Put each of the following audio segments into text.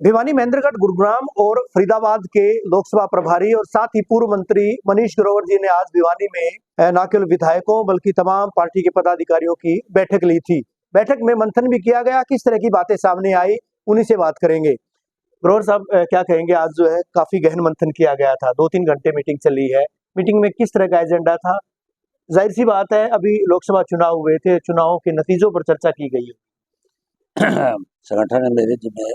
भिवानी, महेंद्रगढ़, गुरुग्राम और फरीदाबाद के लोकसभा प्रभारी और साथ ही पूर्व मंत्री मनीष ग्रोवर जी ने आज भिवानी में न केवल विधायकों बल्कि तमाम पार्टी के पदाधिकारियों की बैठक ली थी। बैठक में मंथन भी किया गया, किस तरह की बातें सामने आई उन्हीं से बात करेंगे। ग्रोवर साहब क्या कहेंगे, आज जो है काफी गहन मंथन किया गया था, 2-3 घंटे मीटिंग चली है। मीटिंग में किस तरह का एजेंडा था? जाहिर सी बात है अभी लोकसभा चुनाव हुए थे, चुनावों के नतीजों पर चर्चा की गई है। संगठन ने मेरे जिम्मे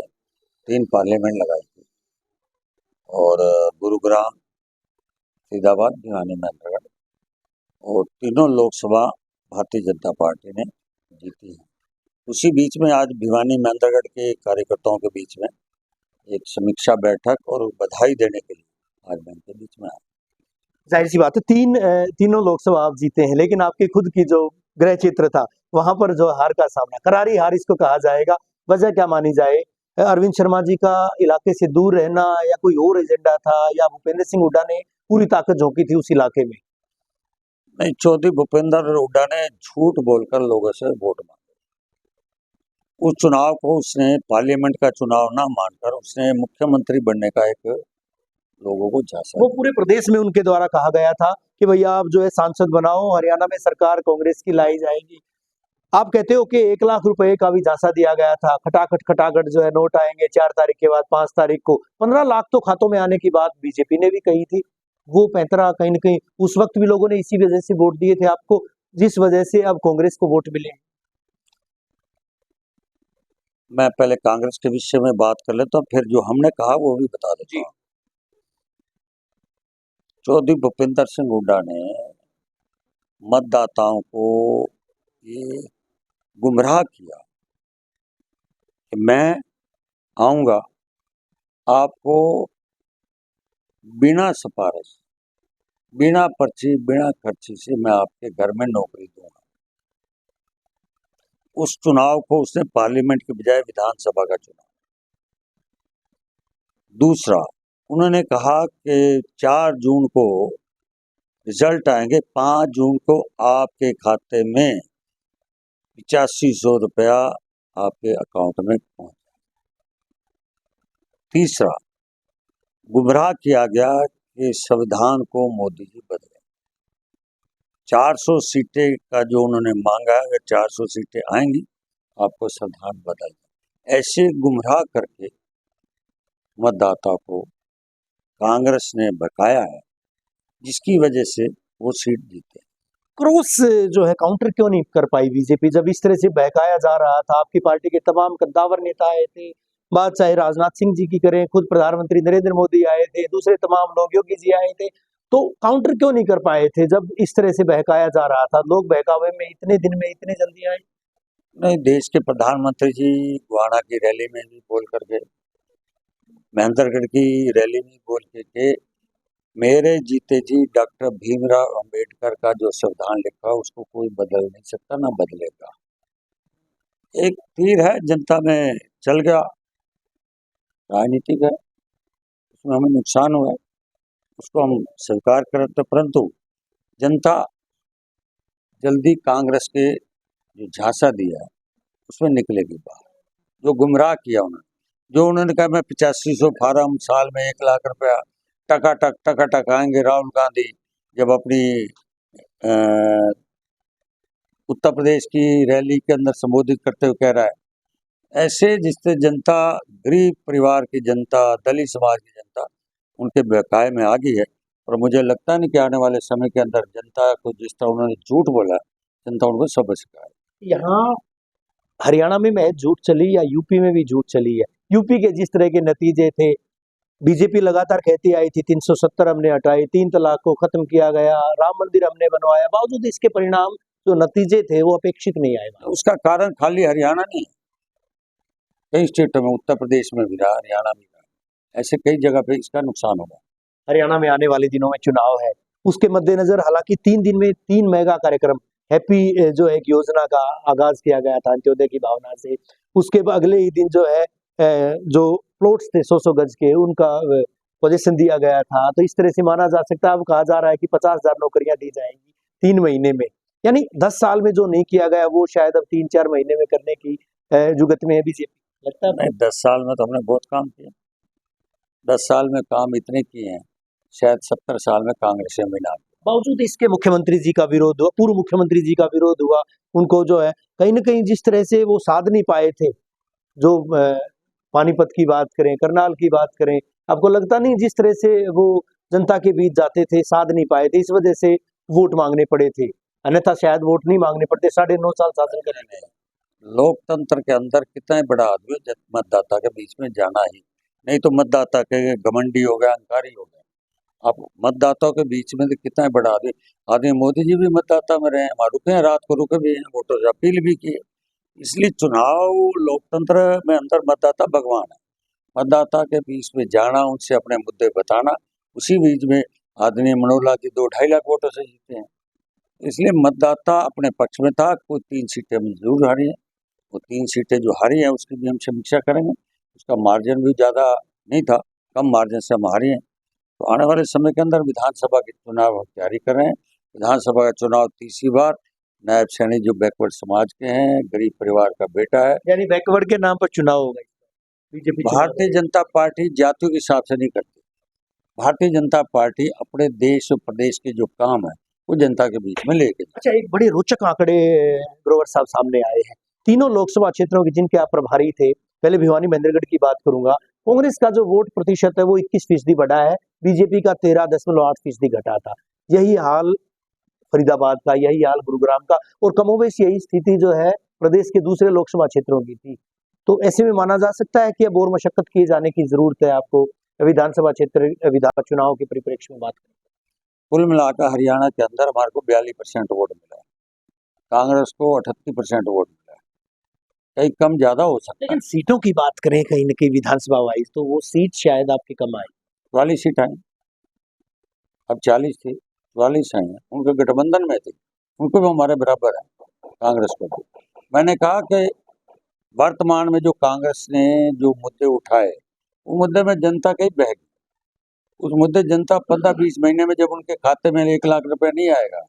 3 पार्लियामेंट लगाई थी और गुरुग्राम, फरीदाबाद, भिवानी, महेंद्रगढ़ और तीनों लोकसभा भारतीय जनता पार्टी ने जीती है। उसी बीच में आज भिवानी, महेंद्रगढ़ के कार्यकर्ताओं के बीच में एक समीक्षा बैठक और बधाई देने के लिए आज मैं इनके बीच में आया। जाहिर सी बात है तीनों लोकसभा आप जीते हैं, लेकिन आपके खुद की जो गृह क्षेत्र था वहां पर जो हार का सामना, करारी हार इसको कहा जाएगा, वजह क्या मानी जाए? अरविंद शर्मा जी का इलाके से दूर रहना या कोई और एजेंडा था, या भूपेंद्र सिंह हुड्डा ने पूरी ताकत झोंकी थी उस इलाके में? नहीं, चौधरी भूपेंद्र हुड्डा ने झूठ बोलकर लोगों से वोट मांगे। उस चुनाव को उसने पार्लियामेंट का चुनाव ना मानकर उसने मुख्यमंत्री बनने का एक लोगों को झांसा। वो पूरे प्रदेश में उनके द्वारा कहा गया था कि भैया आप जो है सांसद बनाओ, हरियाणा में सरकार कांग्रेस की लाई जाएगी। आप कहते हो कि 1 लाख रुपए का भी झांसा दिया गया था, खटाखट जो है नोट आएंगे 4 तारीख के बाद 5 तारीख को। 15 लाख तो खातों में आने की बात बीजेपी ने भी कही थी। वो 15 कहीं न कहीं उस वक्त भी लोगों ने इसी वजह से वोट दिए थे आपको, जिस वजह से अब कांग्रेस को वोट मिले। मैं पहले कांग्रेस के विषय में बात कर लेता हूँ, फिर जो हमने कहा वो भी बता देता हूँ। चौधरी भूपेंद्र सिंह हुड्डा ने मतदाताओं को ये गुमराह किया कि मैं आऊंगा, आपको बिना सिफारिश, बिना पर्ची, बिना खर्ची से मैं आपके घर में नौकरी दूंगा। उस चुनाव को उसने पार्लियामेंट के बजाय विधानसभा का चुनाव। दूसरा, उन्होंने कहा कि 4 जून को रिजल्ट आएंगे, 5 जून को आपके खाते में 8500 रुपया आपके अकाउंट में पहुंच। तीसरा, गुमराह किया गया कि संविधान को मोदी जी बदले। 400 सीटें का जो उन्होंने मांगा, अगर 400 सीटें आएंगी आपको संविधान बदल। ऐसे गुमराह करके मतदाता को कांग्रेस ने बकाया है, जिसकी वजह से वो सीट जीते। क्रॉस जो है काउंटर क्यों नहीं कर पाई बीजेपी, जब इस तरह से बहकाया जा रहा था? आपकी पार्टी के तमाम कद्दावर नेता आए थे, बात चाहे राजनाथ सिंह जी की करें, खुद प्रधानमंत्री नरेंद्र मोदी आए थे, दूसरे तमाम लोग, योगी जी आए थे, तो काउंटर क्यों नहीं कर पाए थे जब इस तरह से बहकाया जा रहा था? लोग बहकावे में इतने दिन में इतने जल्दी आए? नहीं, देश के प्रधानमंत्री जी गुआना की रैली में भी बोल कर गए, महेंद्रगढ़ की रैली में बोल के मेरे जीते जी डॉक्टर भीमराव अंबेडकर का जो संविधान लिखा उसको कोई बदल नहीं सकता, ना बदलेगा। एक तीर है जनता में चल गया, राजनीतिक है, उसमें हमें नुकसान हुआ है, उसको हम स्वीकार करते, परंतु जनता जल्दी कांग्रेस के जो झांसा दिया उसमें निकलेगी बाहर। जो गुमराह किया उन्होंने, जो उन्होंने कहा मैं 8500 फार्म, साल में 1 लाख रुपया टका आएंगे। राहुल गांधी जब अपनी उत्तर प्रदेश की रैली के अंदर संबोधित करते हुए कह रहा है, ऐसे जिससे जनता, गरीब परिवार की जनता, दलित समाज की जनता उनके बहकाए में आ गई है। और मुझे लगता नहीं कि आने वाले समय के अंदर जनता को जिस तरह उन्होंने झूठ बोला, जनता उनको सबक सिखाए। यहाँ हरियाणा में महज झूठ चली या यूपी में भी झूठ चली है? यूपी के जिस तरह के नतीजे थे, बीजेपी लगातार कहती आई थी 370 हमने हटाए, 3 तलाक को खत्म किया गया, राम मंदिर हमने बनवाया, बावजूद इसके परिणाम जो नतीजे थे वो अपेक्षित नहीं आए। उसका कारण खाली हरियाणा नहीं, कई स्टेटों में, उत्तर प्रदेश में भी रहा, हरियाणा में रहा, ऐसे कई जगह पे इसका नुकसान होगा। हरियाणा में आने वाले दिनों में चुनाव है, उसके मद्देनजर हालांकि 3 दिन में 3 मेगा कार्यक्रम, हैप्पी जो एक योजना का आगाज किया गया था अंत्योदय की भावना से। उसके अगले ही दिन जो है जो प्लॉट्स थे 100 गज के, उनका पोजीशन दिया गया था। तो इस तरह से माना जा सकता है, अब कहा जा रहा है कि 50,000 नौकरियां दी जाएंगी 3 महीने में। यानी 10 साल में जो नहीं किया गया वो शायद अब 3-4 महीने में करने की जुगत में है बीजेपी। लगता है? नहीं, 10 साल में तो हमने बहुत काम किया। 10 साल में काम इतने किए हैं, शायद 70 साल में कांग्रेस में मिला। बावजूद इसके मुख्यमंत्री जी का विरोध हुआ, पूर्व मुख्यमंत्री जी का विरोध हुआ, उनको जो है कहीं न कहीं जिस तरह से वो साध नहीं पाए थे, जो पानीपत की बात करें, करनाल की बात करें, आपको लगता नहीं जिस तरह से वो जनता के बीच जाते थे, साध नहीं पाए थे, इस वजह से वोट माँगने पड़े थे, अन्यथा शायद वोट नहीं माँगने पड़ते, 9.5 साल शासन करें। लोकतंत्र के अंदर कितना ही बड़ा आदमी जब मतदाता के बीच में जाना ही, नहीं तो मतदाता के घमंडी हो गया, अहंकारी हो गया। आप मतदाताओं के बीच में तो कितना ही बड़ा आदमी मोदी जी भी मतदाता में रहे हैं, वहाँ रुके हैं, रात को रुके भी हैं, वोटों से अपील भी की है। इसलिए चुनाव लोकतंत्र में अंदर मतदाता भगवान है। मतदाता के बीच में जाना, उनसे अपने मुद्दे बताना, उसी बीच में आदरणीय मनोहर लाल जी 2-2.5 लाख वोटों से जीते हैं। इसलिए मतदाता अपने पक्ष में था। कोई 3 सीटें हम जरूर हारी हैं, वो 3 सीटें जो हारी हैं उसकी भी हम समीक्षा करेंगे। उसका मार्जिन भी ज़्यादा नहीं था, कम मार्जिन से हम हारी हैं। तो आने वाले समय के अंदर विधानसभा के चुनाव हम तैयारी कर रहे हैं। विधानसभा का चुनाव तीसरी बार, नायब सैनी जो बैकवर्ड समाज के हैं, गरीब परिवार का बेटा है। यानी बैकवर्ड के नाम पर चुनाव होगा, बीजेपी भारतीय जनता पार्टी जातियों के हिसाब से नहीं करती। भारतीय जनता पार्टी अपने देश और प्रदेश के जो काम है वो जनता के बीच में लेके। अच्छा, एक बड़े रोचक आंकड़े ग्रोवर साहब सामने आए हैं। तीनों लोकसभा क्षेत्रों के जिनके आप प्रभारी थे, पहले भिवानी महेंद्रगढ़ की बात करूंगा, कांग्रेस का जो वोट प्रतिशत है वो 21% बढ़ा है, बीजेपी का 13.8% घटा था। यही हाल फरीदाबाद का, यही हाल गुरुग्राम का, और कमोबेश यही स्थिति जो है प्रदेश के दूसरे लोकसभा क्षेत्रों की थी। तो ऐसे में माना जा सकता है कि अब और मशक्कत किए जाने की जरूरत है आपको विधानसभा क्षेत्र विधान चुनाव के परिप्रेक्ष्य में बात करें। कुल मिलाकर हरियाणा के अंदर हमारे को 42% वोट मिला है, कांग्रेस को 38% वोट मिला है, कहीं कम ज्यादा हो सकता है। लेकिन सीटों की बात करें कहीं न कहीं विधानसभा वाइज, तो वो सीट शायद आपकी कम आए। 44 सीट आई, अब 40 थी, 44 आई हैं। उनके गठबंधन में थे, उनको भी हमारे बराबर है, कांग्रेस को भी। मैंने कहा कि वर्तमान में जो कांग्रेस ने जो मुद्दे उठाए, वो मुद्दे में जनता कहीं बह गई। उस मुद्दे जनता 15-20 महीने में जब उनके खाते में 1 लाख रुपए नहीं आएगा,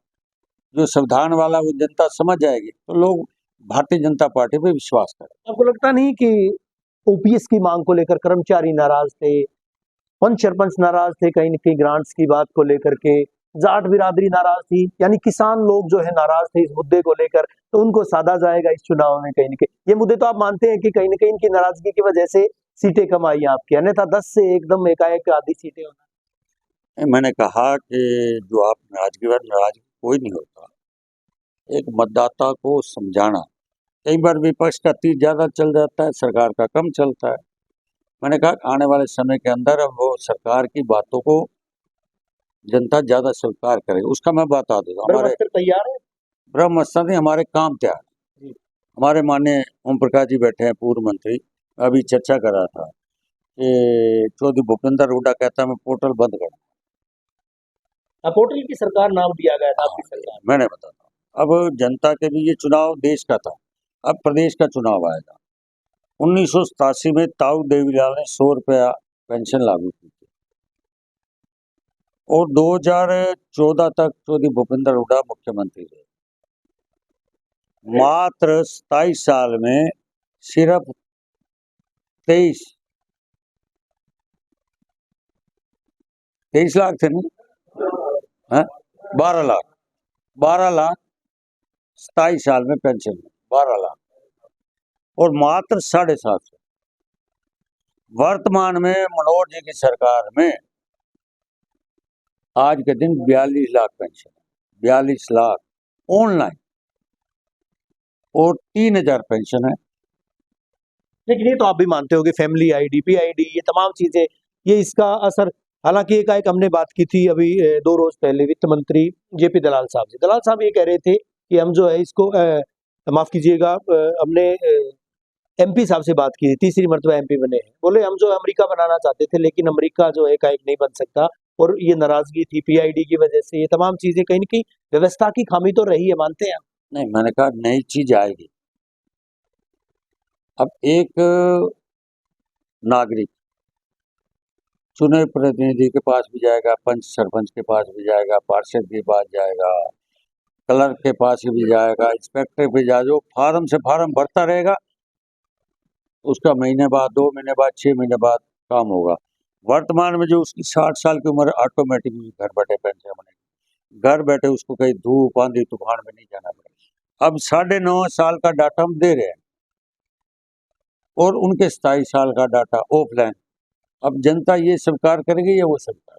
जो संविधान वाला वो जनता समझ जाएगी, तो लोग भारतीय जनता पार्टी पे विश्वास करें। आपको लगता नहीं कि ओपीएस की मांग को लेकर कर्मचारी नाराज थे, पंच सरपंच नाराज थे, कहीं न कहीं ग्रांट्स की बात को लेकर के, जाट बिरादरी नाराज थी, यानी किसान लोग जो है नाराज थे इस मुद्दे को लेकर, तो उनको साधा जाएगा इस चुनाव में कहीं न कहीं। ये मुद्दे तो आप मानते हैं कि कहीं न कहीं इनकी नाराजगी की वजह से सीटें कम आई आपकी, अन्यथा 10 से एकदम एकाएक आधी सीटें होना। मैंने कहा कि जो आप नाराजगी कोई नहीं होता, एक मतदाता को समझाना। कई बार विपक्ष का तीर ज्यादा चल जाता है, सरकार का कम चलता है। मैंने कहा आने वाले समय के अंदर अब वो सरकार की बातों को जनता ज्यादा स्वीकार करे, उसका मैं बता दूंगा। हमारे ब्रह्मास्त्र तैयार है? ब्रह्मास्त्र नहीं, हमारे काम तैयार है। जी। हमारे माननीय ओम प्रकाश जी बैठे हैं, पूर्व मंत्री। अभी चर्चा कर रहा था कि चौधरी भूपेंद्र हुड्डा कहता है मैं पोर्टल बंद कर। पोर्टल की सरकार नाम दिया गया था आपकी सरकार। मैंने बताता हूँ, अब जनता के भी ये चुनाव देश का था, अब प्रदेश का चुनाव आएगा। 1987 में ताऊ देवीलाल ने 100 रुपया पेंशन लागू की थी, और 2014 तक चौधरी भूपेंद्र हुड्डा मुख्यमंत्री रहे। मात्र 27 साल में सिर्फ 23 लाख थे ना, 12 लाख 27 साल में पेंशन, 12 लाख, और मात्र 750। वर्तमान में मनोहर जी की सरकार में आज के दिन 42 लाख पेंशन, 42 लाख ऑनलाइन, और 3000 पेंशन है। लेकिन ये तो आप भी मानते हो कि फैमिली आईडी, पीआईडी, ये तमाम चीजें, ये इसका असर, हालांकि एक हमने बात की थी अभी 2 रोज पहले वित्त मंत्री जेपी दलाल साहब से, दलाल साहब ये कह रहे थे कि हम जो है इसको माफ कीजिएगा, हमने एमपी साहब से बात की थी, तीसरी मर्तबा एमपी बने हैं, बोले हम जो अमेरिका बनाना चाहते थे लेकिन अमेरिका जो है एकाएक नहीं बन सकता, और ये नाराजगी थी पीआईडी की वजह से, ये तमाम चीजें कहीं न कहीं व्यवस्था की खामी तो रही है, मानते हैं आप? नहीं, मैंने कहा नई चीज आएगी। अब एक नागरिक चुने प्रतिनिधि के पास भी जाएगा, पंच सरपंच के पास भी जाएगा, पार्षद के पास जाएगा, क्लर्क के पास भी जाएगा, इंस्पेक्टर पे जाएगा, जो फार्म से फार्म भरता रहेगा, उसका महीने बाद, 2 महीने बाद, 6 महीने बाद काम होगा। वर्तमान में जो उसकी 60 साल की उम्र, ऑटोमेटिक घर बैठे पेंशन बनेगी, घर बैठे उसको कहीं धूप आंधी तूफान में नहीं जाना पड़ेगा। अब 9.5 साल का डाटा हम दे रहे हैं और उनके 27 साल का डाटा ऑफलाइन। अब जनता ये स्वीकार करेगी या वो स्वीकार?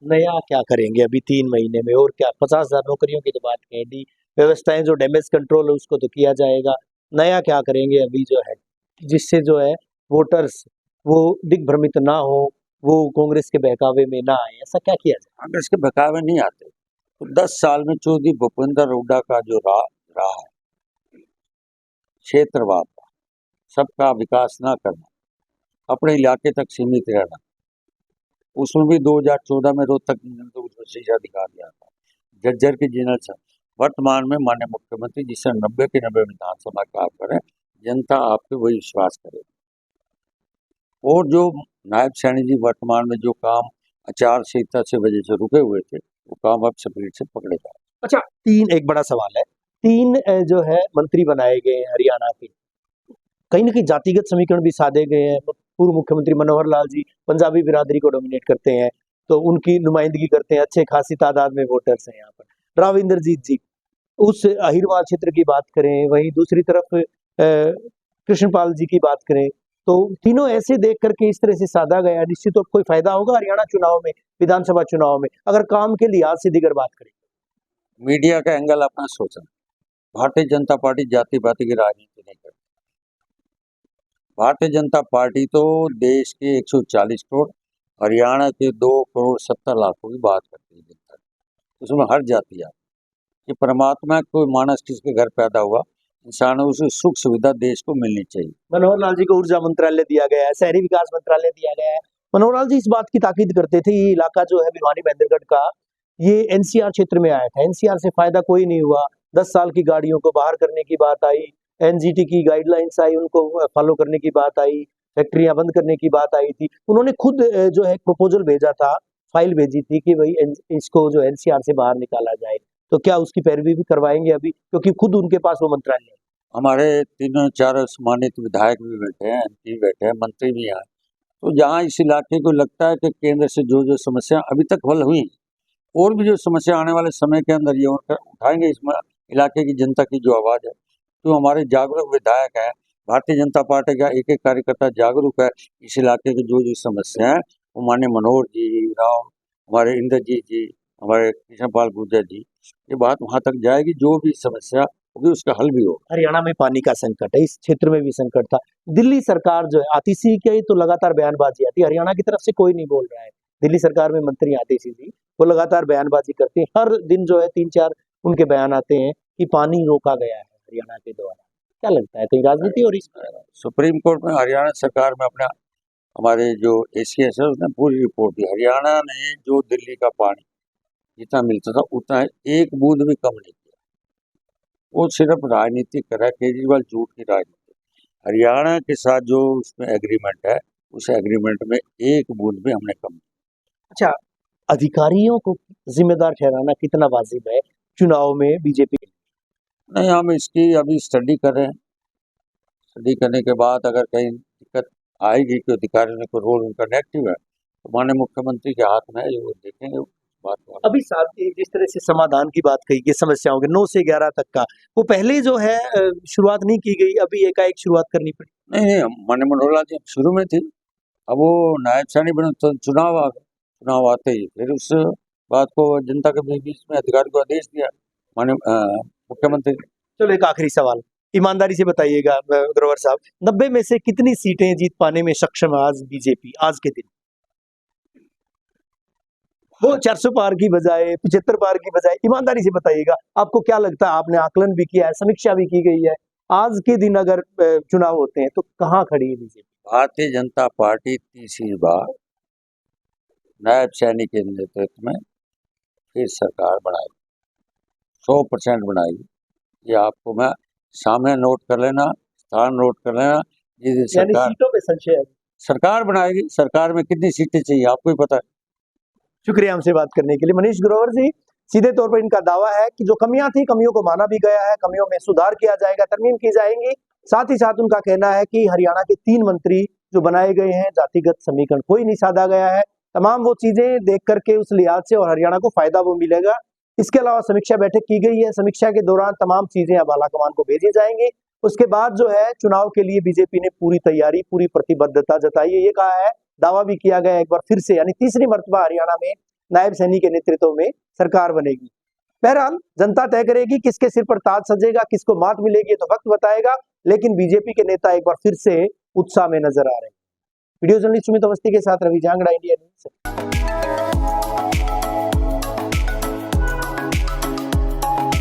नया क्या करेंगे अभी 3 महीने में? और क्या 50,000 नौकरियों की तो बात कह दी, व्यवस्थाएं जो डैमेज कंट्रोल है उसको तो किया जाएगा। नया क्या करेंगे अभी जो है, जिससे जो है वोटर्स वो दिग्भ्रमित ना हो, वो कांग्रेस के बहकावे में ना आए, ऐसा क्या किया जाए? कांग्रेस के बहकावे नहीं आते। तो 10 साल में चौधरी भूपेंद्र हुड्डा का जो रहा है क्षेत्रवाद का, सबका विकास ना करना, अपने इलाके तक सीमित रहना, उसमें भी 2014 में रोहतक तो उसमें शीशा दिखा दिया था, जज्जर की जिनल से। वर्तमान में माननीय मुख्यमंत्री जिससे 90 के 90 विधानसभा काम करें, जनता आप पे वही विश्वास करे। और जो नायब सैनी जी वर्तमान में जो काम आचार संहिता से वजह से रुके हुए थे, वो काम अब स्पीड से पकड़े जाए। अच्छा, एक बड़ा सवाल है, 3 जो है मंत्री बनाए गए हैं हरियाणा के, कहीं न कहीं जातिगत समीकरण भी साधे गए हैं। पूर्व मुख्यमंत्री मनोहर लाल जी पंजाबी बिरादरी को डोमिनेट करते हैं, तो उनकी नुमाइंदगी करते हैं, अच्छे खासी तादाद में वोटर्स हैं यहाँ पर। राव इंद्रजीत जी, उस अहिरवाल क्षेत्र की बात करें, वहीं दूसरी तरफ कृष्णपाल जी की बात करें, तो तीनों ऐसे देख करके इस तरह से साधा गया, निश्चित तो कोई फायदा होगा हरियाणा चुनाव में, विधानसभा चुनाव में, अगर काम के लिहाज से दीगर बात करें। मीडिया का एंगल अपना सोचना। भारतीय जनता पार्टी जाति पाति की राजनीति नहीं करती। भारतीय जनता पार्टी तो देश के 140 करोड़, हरियाणा के 2 करोड़ 70 लाखों की बात करती है जनता। उसमें हर जाति है। कि परमात्मा कोई मानस किसके घर पैदा हुआ, इंसान उसे सुख सुविधा देश को मिलनी चाहिए। मनोहर लाल जी को ऊर्जा मंत्रालय दिया गया है, शहरी विकास मंत्रालय दिया गया है। मनोहर लाल जी इस बात की ताकीद करते थे, ये इलाका जो है भिवानी महेंद्रगढ़ का, ये एनसीआर क्षेत्र में आया था, एनसीआर से फायदा कोई नहीं हुआ। 10 साल की गाड़ियों को बाहर करने की बात आई, एनजीटी की गाइडलाइंस आई, उनको फॉलो करने की बात आई, फैक्ट्रियां बंद करने की बात आई थी। उन्होंने खुद जो है प्रपोजल भेजा था, फाइल भेजी थी कि भाई इसको जो एनसीआर से बाहर निकाला जाए। तो क्या उसकी पैरवी भी करवाएंगे अभी, क्योंकि खुद उनके पास वो मंत्रालय है? हमारे 3-4 सम्मानित विधायक भी बैठे हैं, एमपी बैठे हैं, मंत्री भी हैं। तो जहाँ इस इलाके को लगता है कि केंद्र से जो जो समस्या अभी तक हल हुई, और भी जो समस्या आने वाले समय के अंदर ये उठाएंगे, इसमें इलाके की जनता की जो आवाज़ है, तो हमारे जागरूक विधायक हैं, भारतीय जनता पार्टी का एक एक कार्यकर्ता जागरूक है। इस इलाके की जो जो समस्या है, वो माननीय मनोहर जी, राव, हमारे इंद्रजीत जी, हमारे कृष्णपाल गुर्जर जी, ये बात वहाँ तक जाएगी, जो भी समस्या होगी उसका हल भी होगा। हरियाणा में पानी का संकट है, इस क्षेत्र में भी संकट था। दिल्ली सरकार जो है, आतिशी की तो लगातार बयानबाजी आती है, हरियाणा की तरफ से कोई नहीं बोल रहा है। दिल्ली सरकार में मंत्री आतिशी जी, वो लगातार बयानबाजी करते हैं, हर दिन जो है 3-4 उनके बयान आते हैं कि पानी रोका गया है हरियाणा के द्वारा। क्या लगता है, कहीं राजनीति हो रही है? सुप्रीम कोर्ट में हरियाणा सरकार में अपना हमारे जो एसीएस है उसने पूरी रिपोर्ट दी। हरियाणा ने जो दिल्ली का पानी जितना मिलता था उतना एक बूंद भी कम नहीं किया। वो सिर्फ राजनीति कर रहा है, केजरीवाल झूठ की राजनीति। हरियाणा के साथ जो उसमें एग्रीमेंट है, उस एग्रीमेंट में एक बूंद भी हमने कम नहीं। अच्छा, अधिकारियों को जिम्मेदार ठहराना कितना वाजिब है चुनाव में बीजेपी? नहीं, हम इसकी अभी स्टडी कर रहे हैं। स्टडी करने के बाद अगर कहीं दिक्कत आएगी कि अधिकारियों ने कोई रोल उनका नेगेटिव है, तो माननीय मुख्यमंत्री के हाथ में है, वो देखेंगे बात को। अभी साथ ही जिस तरह से समाधान की बात कही कि समस्याओं के 9 से 11 तक का, वो पहले जो है शुरुआत नहीं की गई, अभी एकाएक शुरुआत करनी पड़ी। नहीं, माननीय मनोहर लाल जी शुरू में थी, अब वो नायब सैनी बने तो चुनाव आ गए। चुनाव आते ही फिर उस बात को जनता के बीच में अधिकारी को आदेश दिया माननीय मुख्यमंत्री। चलो एक आखिरी सवाल, ईमानदारी से बताइएगा ग्रोवर साहब, 90 में से कितनी सीटें जीत पाने में सक्षम है आज बीजेपी, आज के दिन? वो 400 पार की बजाय, 75 पार की बजाय, ईमानदारी से बताइएगा, आपको क्या लगता है? आपने आकलन भी किया है, समीक्षा भी की गई है, आज के दिन अगर चुनाव होते हैं तो कहाँ खड़ी है बीजेपी? भारतीय जनता पार्टी तीसरी बार नायब सैनी के नेतृत्व में फिर सरकार बनाएगी, 100% बनाएगी। ये आपको मैं सामने नोट कर लेना, स्थान नोट कर लेना। जिस यानी सरकार सीटों पे संशय है। सरकार बनाएगी, सरकार में कितनी सीटें चाहिए आपको ही पता है। शुक्रिया हमसे बात करने के लिए। मनीष ग्रोवर जी, सीधे तौर पर इनका दावा है कि जो कमियां थी, कमियों को माना भी गया है, कमियों में सुधार किया जाएगा, तरमीम की जाएंगी, साथ ही साथ उनका कहना है कि हरियाणा के 3 मंत्री जो बनाए गए हैं, जातिगत समीकरण कोई नहीं साधा गया है। तमाम वो चीजें देख करके उस लिहाज से और हरियाणा को फायदा वो मिलेगा। इसके अलावा समीक्षा बैठक की गई है। समीक्षा के दौरान तमाम चीजें अब आलाकमान को भेजी जाएंगी। उसके बाद जो है चुनाव के लिए बीजेपी ने पूरी तैयारी, पूरी प्रतिबद्धता जताई है। ये कहा है, दावा भी किया गया एक बार फिर से, यानी तीसरी मर्तबा हरियाणा में नायब सैनी के नेतृत्व में सरकार बनेगी। बहरहाल जनता तय करेगी किसके सिर पर ताज सजेगा, किसको मात मिलेगी, तो वक्त बताएगा। लेकिन बीजेपी के नेता एक बार फिर से उत्साह में नजर आ रहे हैं। वीडियो जर्नलिस्ट सुमित अवस्थी के साथ रवि जांगड़ा, इंडिया न्यूज।